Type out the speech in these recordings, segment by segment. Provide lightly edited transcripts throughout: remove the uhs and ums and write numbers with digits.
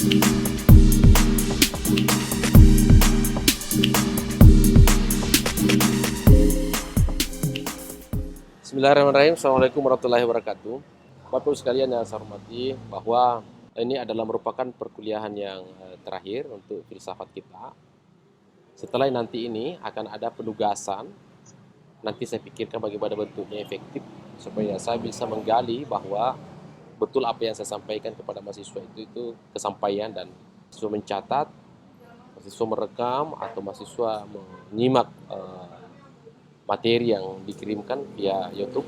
Bismillahirrahmanirrahim. Assalamualaikum warahmatullahi wabarakatuh. Bapak Ibu sekalian yang saya hormati, bahwa ini adalah merupakan perkuliahan yang terakhir untuk filsafat kita. Setelah nanti ini akan ada penugasan. Nanti saya pikirkan bagaimana bentuknya efektif supaya saya bisa menggali bahwa betul apa yang saya sampaikan kepada mahasiswa itu kesampaian, dan mahasiswa mencatat, mahasiswa merekam, atau mahasiswa menyimak materi yang dikirimkan via YouTube.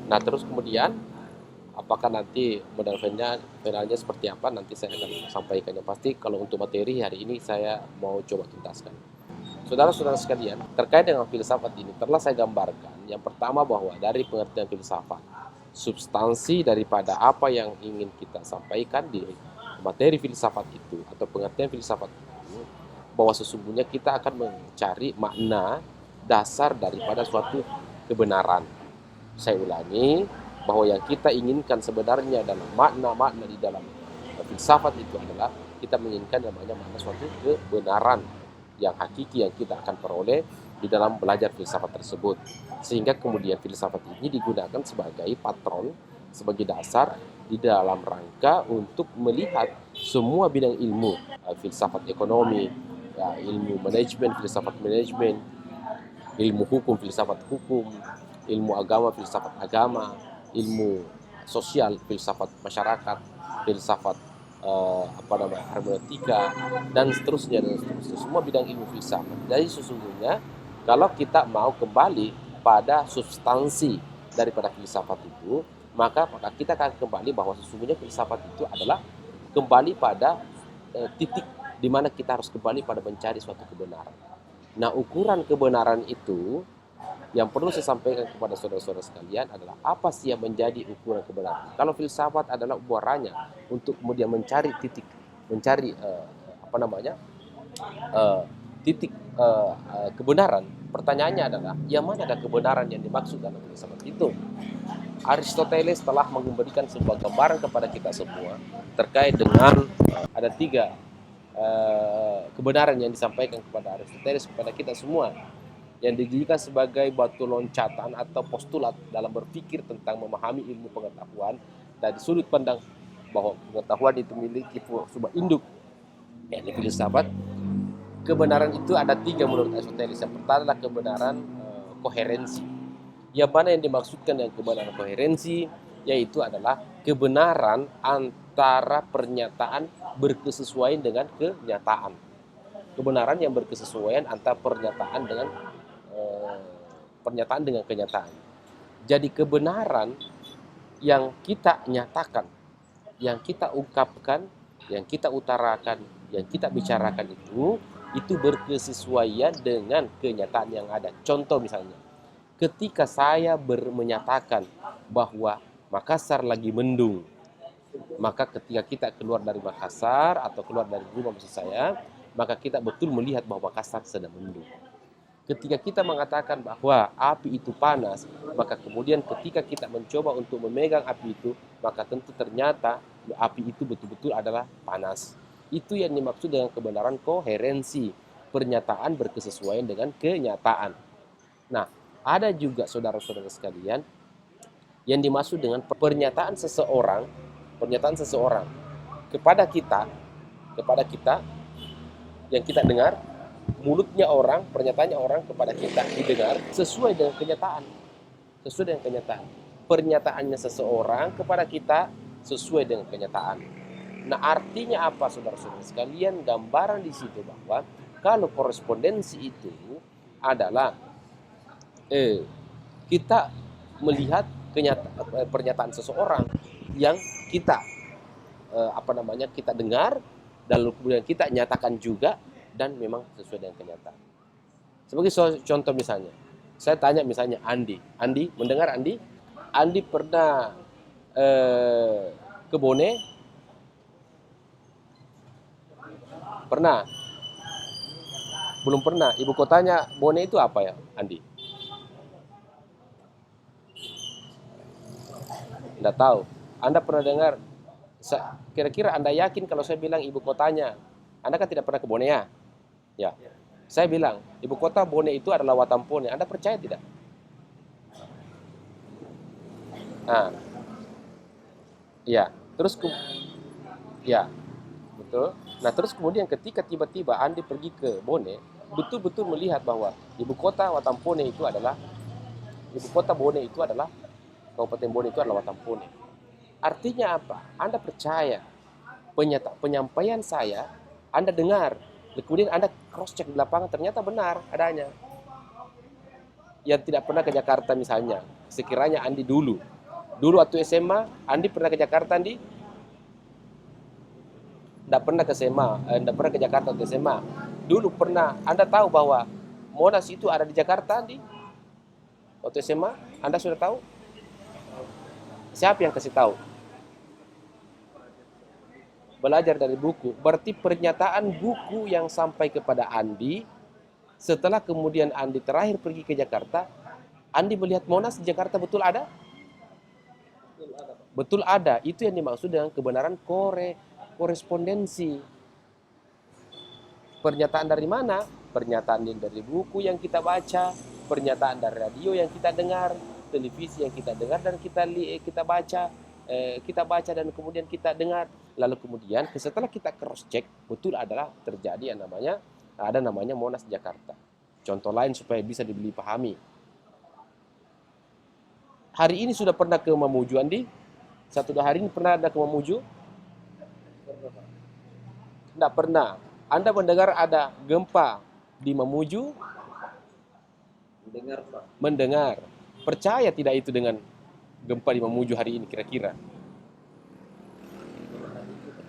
Nah, terus kemudian apakah nanti modal finalnya seperti apa, nanti saya akan sampaikan. Yang pasti kalau untuk materi hari ini saya mau coba tuntaskan. Saudara-saudara sekalian, terkait dengan filsafat ini telah saya gambarkan yang pertama bahwa dari pengertian filsafat, substansi daripada apa yang ingin kita sampaikan di materi filsafat itu atau pengertian filsafat itu, bahwa sesungguhnya kita akan mencari makna dasar daripada suatu kebenaran. Saya ulangi, bahwa yang kita inginkan sebenarnya dalam makna-makna di dalam filsafat itu adalah kita menginginkan namanya makna suatu kebenaran yang hakiki yang kita akan peroleh di dalam belajar filsafat tersebut. Sehingga kemudian filsafat ini digunakan sebagai patron, sebagai dasar di dalam rangka untuk melihat semua bidang ilmu, filsafat ekonomi, ilmu manajemen, filsafat manajemen, ilmu hukum, filsafat hukum, ilmu agama, filsafat agama, ilmu sosial, filsafat masyarakat, filsafat hermeneutika, dan seterusnya dan seterusnya, semua bidang ilmu filsafat. Jadi sesungguhnya kalau kita mau kembali pada substansi daripada filsafat itu, maka kita akan kembali bahwa sesungguhnya filsafat itu adalah kembali pada titik di mana kita harus kembali pada mencari suatu kebenaran. Nah, ukuran kebenaran itu yang perlu saya sampaikan kepada saudara-saudara sekalian adalah apa sih yang menjadi ukuran kebenaran. Kalau filsafat adalah umurannya untuk kemudian mencari titik, mencari titik kebenaran. Pertanyaannya adalah, yang mana ada kebenaran yang dimaksud dalam filsafat itu? Aristoteles telah memberikan sebuah gambaran kepada kita semua terkait dengan ada tiga kebenaran yang disampaikan kepada Aristoteles kepada kita semua, yang dijadikan sebagai batu loncatan atau postulat dalam berpikir tentang memahami ilmu pengetahuan dari sudut pandang bahwa pengetahuan itu memiliki sebuah induk, yakni filsafat. Kebenaran itu ada tiga menurut Aristoteles. Yang pertama adalah kebenaran koherensi. Yang mana yang dimaksudkan dengan kebenaran koherensi, yaitu adalah kebenaran antara pernyataan berkesesuaian dengan kenyataan. Kebenaran yang berkesesuaian antara pernyataan dengan kenyataan. Jadi kebenaran yang kita nyatakan, yang kita ungkapkan, yang kita utarakan, yang kita bicarakan itu berkesesuaian dengan kenyataan yang ada. Contoh misalnya, ketika saya menyatakan bahwa Makassar lagi mendung, maka ketika kita keluar dari Makassar atau keluar dari rumah maksud saya, maka kita betul melihat bahwa Makassar sedang mendung. Ketika kita mengatakan bahwa api itu panas, maka kemudian ketika kita mencoba untuk memegang api itu, maka tentu ternyata api itu betul-betul adalah panas. Itu yang dimaksud dengan kebenaran koherensi, pernyataan berkesesuaian dengan kenyataan. Nah, ada juga saudara-saudara sekalian yang dimaksud dengan pernyataan seseorang kepada kita yang kita dengar, mulutnya orang, pernyataannya orang kepada kita didengar sesuai dengan kenyataan. Pernyataannya seseorang kepada kita sesuai dengan kenyataan. Nah, artinya apa saudara-saudara sekalian? Gambaran di situ bahwa kalau korespondensi itu adalah kita melihat pernyataan seseorang yang kita kita dengar, dan kemudian kita nyatakan juga, dan memang sesuai dengan kenyataan. Sebagai contoh misalnya, saya tanya misalnya Andi mendengar Andi pernah ke Bone? Pernah? Belum pernah. Ibu kotanya Bone itu apa ya, Andi? Tidak tahu. Anda pernah dengar Kira-kira Anda yakin kalau saya bilang ibu kotanya? Anda kan tidak pernah ke Bone ya? Ya. Saya bilang, ibu kota Bone itu adalah Watampone. Anda percaya tidak? Nah, ya. Terus, ya, betul. Nah, terus kemudian ketika tiba-tiba Anda pergi ke Bone, betul-betul melihat bahwa ibu kota Watampone itu adalah, ibu kota Bone itu adalah, Kabupaten Bone itu adalah Watampone. Artinya apa? Anda percaya penyampaian saya, Anda dengar, kemudian Anda cross check di lapangan, ternyata benar adanya. Yang tidak pernah ke Jakarta misalnya, sekiranya Andi dulu waktu SMA, Andi pernah ke Jakarta, Andi? Tidak pernah ke SMA, tidak pernah ke Jakarta waktu SMA. Dulu pernah, Anda tahu bahwa Monas itu ada di Jakarta, Andi? Waktu SMA, Anda sudah tahu? Siapa yang kasih tahu? Belajar dari buku. Berarti pernyataan buku yang sampai kepada Andi, setelah kemudian Andi terakhir pergi ke Jakarta, Andi melihat Monas di Jakarta betul ada? Betul ada. Itu yang dimaksud dengan kebenaran korespondensi. Pernyataan dari mana? Pernyataan dari buku yang kita baca, pernyataan dari radio yang kita dengar, televisi yang kita dengar dan kita baca dan kemudian kita dengar. Lalu kemudian setelah kita cross check, betul adalah terjadi yang namanya Monas Jakarta. Contoh lain supaya bisa dibeli pahami. Hari ini sudah pernah ke Mamuju, Andi? 1-2 hari ini pernah ada ke Mamuju? Tidak pernah. Anda mendengar ada gempa di Mamuju? Mendengar, Pak. Mendengar. Percaya tidak itu dengan gempa di Mamuju hari ini kira-kira?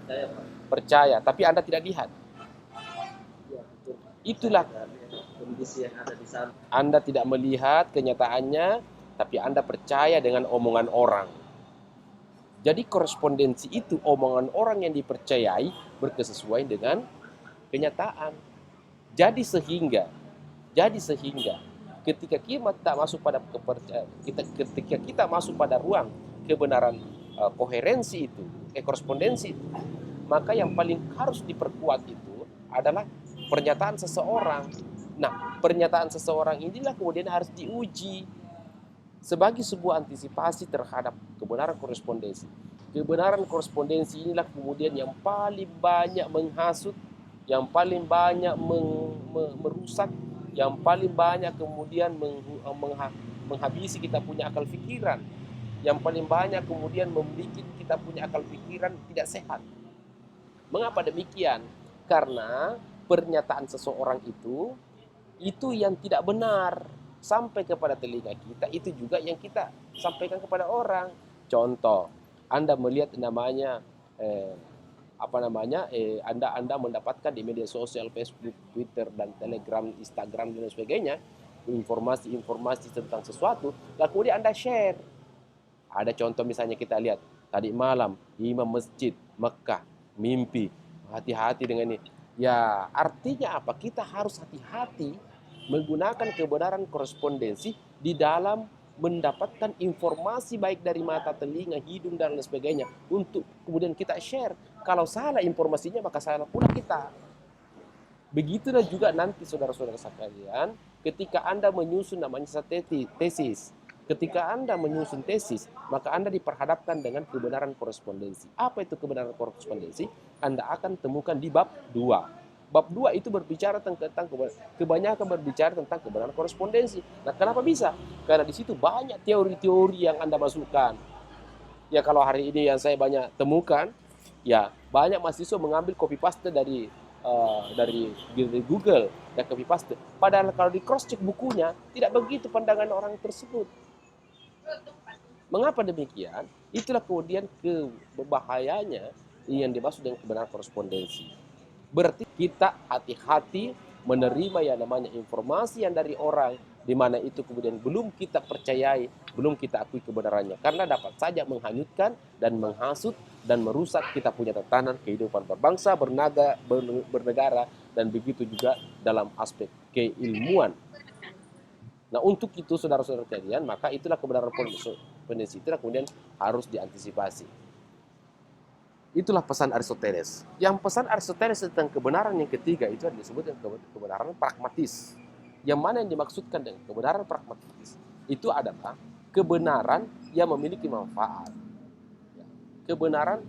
Percaya, Pak. Percaya, tapi Anda tidak lihat. Ya, betul. Itulah Kondisi yang ada di sana. Anda tidak melihat kenyataannya, tapi Anda percaya dengan omongan orang. Jadi korespondensi itu omongan orang yang dipercayai berkesesuaian dengan kenyataan. Jadi sehingga ketika kita masuk pada ketika kita masuk pada ruang kebenaran koherensi itu, korespondensi itu, maka yang paling harus diperkuat itu adalah pernyataan seseorang. Nah, pernyataan seseorang inilah kemudian harus diuji sebagai sebuah antisipasi terhadap kebenaran korespondensi. Kebenaran korespondensi inilah kemudian yang paling banyak menghasut, yang paling banyak merusak, yang paling banyak kemudian menghabisi kita punya akal pikiran, yang paling banyak kemudian membuat kita punya akal pikiran tidak sehat. Mengapa demikian? Karena pernyataan seseorang itu yang tidak benar sampai kepada telinga kita, itu juga yang kita sampaikan kepada orang. Contoh, Anda melihat namanya Anda mendapatkan di media sosial Facebook, Twitter dan Telegram, Instagram dan sebagainya informasi-informasi tentang sesuatu, lalu kemudian Anda share. Ada contoh misalnya kita lihat tadi malam imam masjid Mekah mimpi, hati-hati dengan ini. Ya, artinya apa? Kita harus hati-hati menggunakan kebenaran korespondensi di dalam mendapatkan informasi baik dari mata, telinga, hidung dan lain sebagainya untuk kemudian kita share. Kalau salah informasinya maka salah pula kita. Begitulah juga nanti saudara-saudara sekalian, ketika Anda menyusun namanya tesis. Ketika Anda menyusun tesis, maka Anda diperhadapkan dengan kebenaran korespondensi. Apa itu kebenaran korespondensi? Anda akan temukan di bab 2. Bab 2 itu berbicara tentang kebanyakan berbicara tentang kebenaran korespondensi. Nah, kenapa bisa? Karena di situ banyak teori-teori yang Anda masukkan. Ya, kalau hari ini yang saya banyak temukan, ya banyak mahasiswa mengambil copy paste dari Google dan copy paste. Padahal kalau di cross check bukunya tidak begitu pandangan orang tersebut. Mengapa demikian? Itulah kemudian kebahayanya yang dimaksud dengan kebenaran korespondensi. Berarti kita hati-hati menerima yang namanya informasi yang dari orang, di mana itu kemudian belum kita percayai, belum kita akui kebenarannya, karena dapat saja menghanyutkan dan menghasut dan merusak kita punya tatanan kehidupan berbangsa, bernegara, dan begitu juga dalam aspek keilmuan. Nah, untuk itu saudara-saudara sekalian, maka itulah kebenaran korespondensi, itulah kemudian harus diantisipasi. Itulah pesan Aristoteles. Yang pesan Aristoteles tentang kebenaran yang ketiga itu disebut dengan kebenaran pragmatis. Yang mana yang dimaksudkan dengan kebenaran pragmatis? Itu adalah kebenaran yang memiliki manfaat. Kebenaran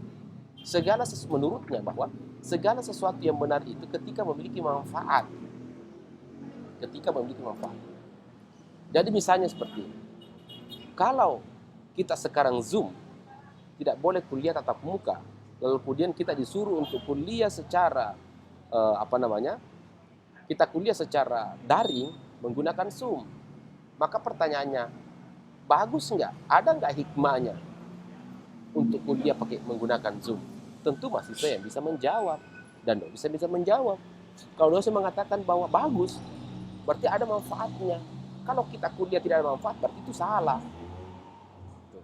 menurutnya bahwa segala sesuatu yang benar itu ketika memiliki manfaat. Ketika memiliki manfaat. Jadi misalnya seperti ini. Kalau kita sekarang Zoom, tidak boleh kuliah tatap muka, lalu kemudian kita disuruh untuk kuliah secara kita kuliah secara daring menggunakan Zoom. Maka pertanyaannya, bagus nggak? Ada nggak hikmahnya untuk kuliah menggunakan Zoom? Tentu mahasiswa yang bisa menjawab dan dosen bisa menjawab. Kalau dosen mengatakan bahwa bagus, berarti ada manfaatnya. Kalau kita kuliah tidak ada manfaat, berarti itu salah.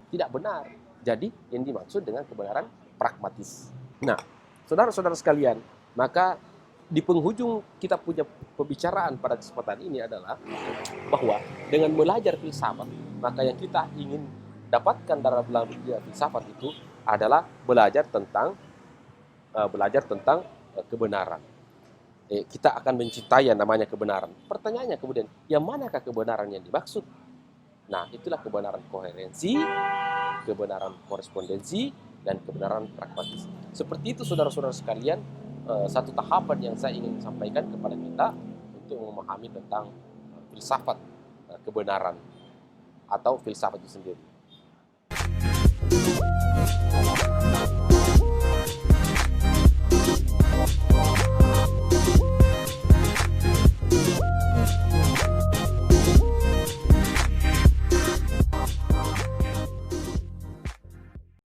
Tidak benar. Jadi yang dimaksud dengan kebenaran pragmatis. Nah, saudara-saudara sekalian, maka di penghujung kita punya pembicaraan pada kesempatan ini adalah bahwa dengan belajar filsafat, maka yang kita ingin dapatkan dalam belajar filsafat itu adalah belajar tentang kebenaran. Kita akan mencintai yang namanya kebenaran. Pertanyaannya kemudian, yang manakah kebenaran yang dimaksud? Nah, itulah kebenaran koherensi, kebenaran korespondensi, dan kebenaran pragmatis. Seperti itu saudara-saudara sekalian, satu tahapan yang saya ingin sampaikan kepada kita untuk memahami tentang filsafat kebenaran atau filsafat itu sendiri.